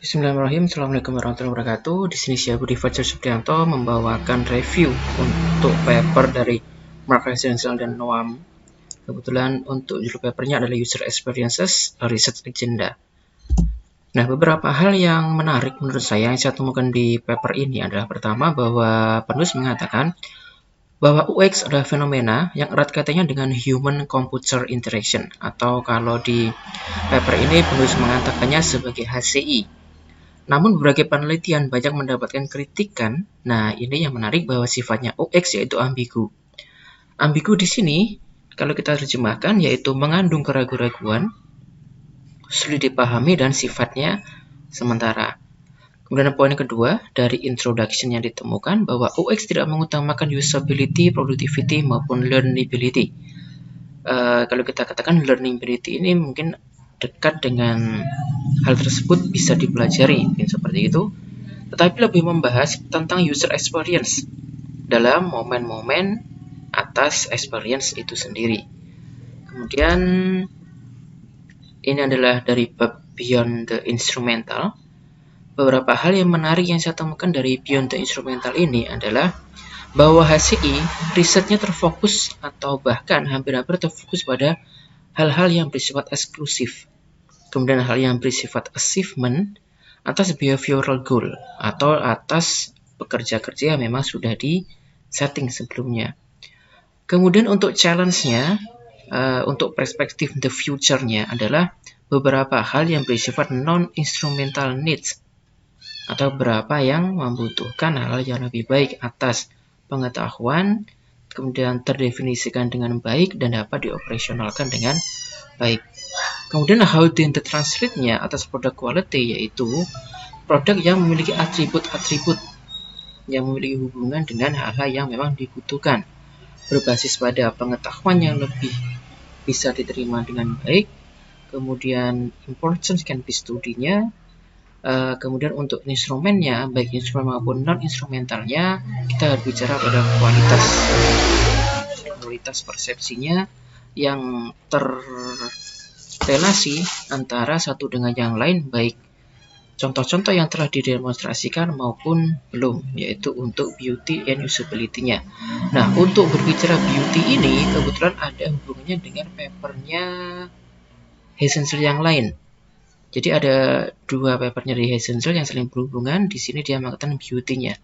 Bismillahirrahmanirrahim. Assalamualaikum warahmatullahi wabarakatuh. Di sini saya Budi Fajar Supriyanto membawakan review untuk paper dari Mark Residential dan Noam. Kebetulan untuk judul papernya adalah User Experiences Research Agenda. Nah, beberapa hal yang menarik menurut saya yang saya temukan di paper ini adalah pertama bahwa penulis mengatakan bahwa UX adalah fenomena yang erat kaitannya dengan human computer interaction, atau kalau di paper ini penulis mengatakannya sebagai HCI. Namun berbagai penelitian banyak mendapatkan kritikan. Nah, ini yang menarik bahwa sifatnya UX yaitu ambigu. Ambigu di sini kalau kita terjemahkan yaitu mengandung keraguan-raguan, sulit dipahami dan sifatnya sementara. Kemudian poin kedua dari introduction yang ditemukan bahwa UX tidak mengutamakan usability, productivity maupun learnability. Kalau kita katakan learnability ini mungkin dekat dengan hal tersebut bisa dipelajari, mungkin seperti itu. Tetapi lebih membahas tentang user experience dalam momen-momen atas experience itu sendiri. Kemudian ini adalah dari bab Beyond the Instrumental. Beberapa hal yang menarik yang saya temukan dari Beyond the Instrumental ini adalah bahwa HCI risetnya terfokus atau bahkan hampir-hampir terfokus pada hal-hal yang bersifat eksklusif. Kemudian hal yang bersifat achievement atas behavioral goal atau atas pekerja-kerja yang memang sudah di setting sebelumnya. Kemudian untuk challenge-nya, untuk perspektif the future-nya adalah beberapa hal yang bersifat non-instrumental needs atau beberapa yang membutuhkan hal yang lebih baik atas pengetahuan, kemudian terdefinisikan dengan baik dan dapat dioperasionalkan dengan baik. Kemudian how to translate-nya atas product quality, yaitu produk yang memiliki atribut-atribut yang memiliki hubungan dengan hal-hal yang memang dibutuhkan, berbasis pada pengetahuan yang lebih bisa diterima dengan baik. Kemudian importance can be studinya. Kemudian untuk instrumennya, baik instrumen maupun non-instrumentalnya, kita berbicara pada kualitas persepsinya yang terrelasi antara satu dengan yang lain, baik contoh-contoh yang telah didemonstrasikan maupun belum, yaitu untuk beauty and usability-nya. Nah, untuk berbicara beauty ini kebetulan ada hubungannya dengan papernya Essential yang lain. Jadi ada dua papernya dari Essential yang saling berhubungan. Di sini dia mengatakan beauty-nya.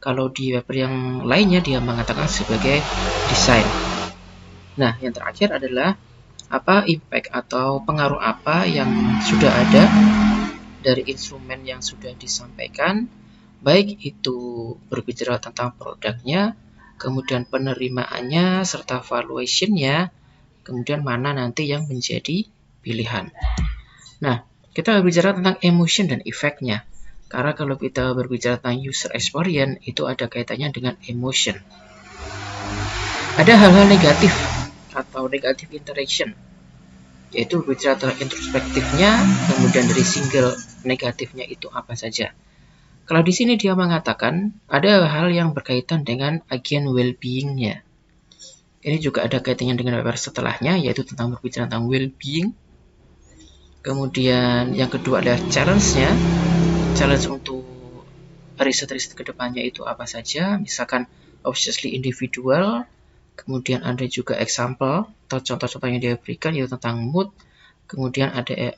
Kalau di paper yang lainnya dia mengatakan sebagai design. Nah, yang terakhir adalah apa impact atau pengaruh apa yang sudah ada dari instrumen yang sudah disampaikan, baik itu berbicara tentang produknya, kemudian penerimaannya, serta valuation-nya, kemudian mana nanti yang menjadi pilihan. Nah, kita berbicara tentang emotion dan effect-nya. Karena kalau kita berbicara tentang user experience, itu ada kaitannya dengan emotion. Ada hal-hal negatif atau negative interaction, yaitu berbicara tentang introspektifnya, kemudian dari single negatifnya itu apa saja. Kalau di sini dia mengatakan ada hal yang berkaitan dengan agen well-being-nya. Ini juga ada kaitannya dengan paper setelahnya, yaitu tentang berbicara tentang well-being. Kemudian yang kedua adalah challenge-nya. Challenge untuk riset-riset kedepannya itu apa saja, misalkan obviously individual. Kemudian ada juga example atau contoh-contoh yang dia berikan yaitu tentang mood. Kemudian ada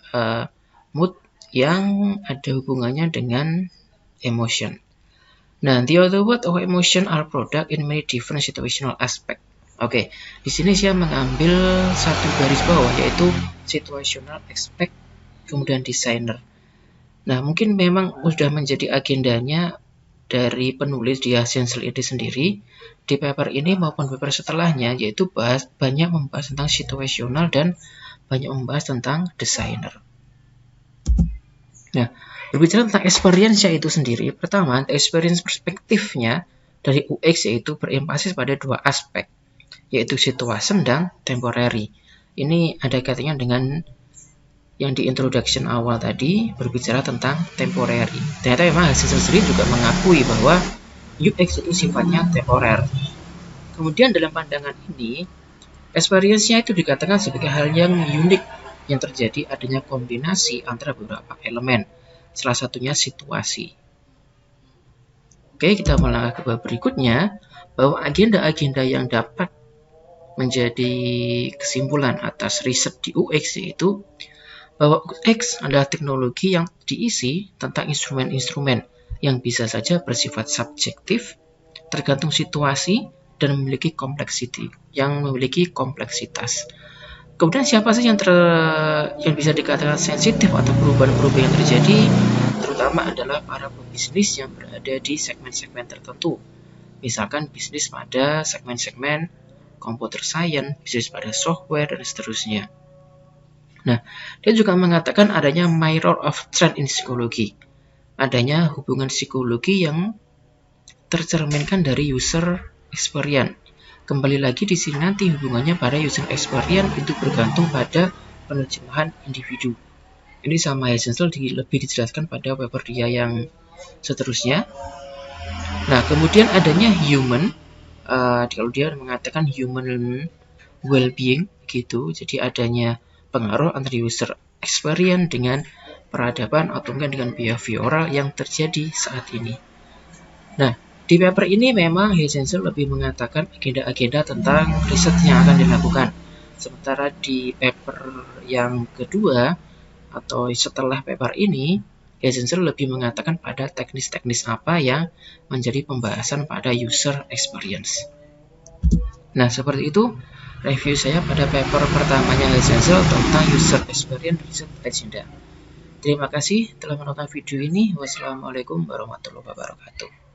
mood yang ada hubungannya dengan emotion. Nah, the other word of emotion are product in many different situational aspect. Oke, di sini saya mengambil satu garis bawah yaitu situational aspect, kemudian designer. Nah, mungkin memang sudah menjadi agendanya dari penulis di Essential ini sendiri di paper ini maupun paper setelahnya, yaitu banyak membahas tentang situational dan banyak membahas tentang designer. Nah, berbicara tentang experience-nya itu sendiri, pertama, experience perspektifnya dari UX yaitu beremphasis pada dua aspek, yaitu situation dan temporary. Ini ada kaitannya dengan yang di introduction awal tadi, berbicara tentang temporary. Ternyata memang Essential sendiri juga mengakui bahwa UX itu sifatnya temporer. Kemudian dalam pandangan ini, experience-nya itu dikatakan sebagai hal yang unik yang terjadi adanya kombinasi antara beberapa elemen, salah satunya situasi. Oke, kita melangkah ke bab berikutnya, bahwa agenda-agenda yang dapat menjadi kesimpulan atas riset di UX yaitu bahwa UX adalah teknologi yang diisi tentang instrumen-instrumen yang bisa saja bersifat subjektif, tergantung situasi, dan memiliki kompleksitas. Kemudian siapa sih yang bisa dikatakan sensitif atau perubahan-perubahan yang terjadi, terutama adalah para pebisnis yang berada di segmen-segmen tertentu. Misalkan bisnis pada segmen-segmen computer science, bisnis pada software, dan seterusnya. Nah, dia juga mengatakan adanya mirror of trend in psikologi. Adanya hubungan psikologi yang tercerminkan dari user experience. Kembali lagi di sini nanti hubungannya pada user experience itu bergantung pada penerjemahan individu. Ini sama Essential lebih dijelaskan pada paper dia yang seterusnya. Nah, kemudian adanya human, kalau dia mengatakan human well-being gitu, jadi adanya pengaruh antara user experience dengan peradaban atau mungkin dengan behavioral yang terjadi saat ini. Nah, di paper ini memang Essential lebih mengatakan agenda-agenda tentang riset yang akan dilakukan. Sementara di paper yang kedua atau setelah paper ini, Essential lebih mengatakan pada teknis-teknis apa yang menjadi pembahasan pada user experience. Nah, seperti itu review saya pada paper pertamanya Essential tentang user experience research agenda. Terima kasih telah menonton video ini. Wassalamualaikum warahmatullahi wabarakatuh.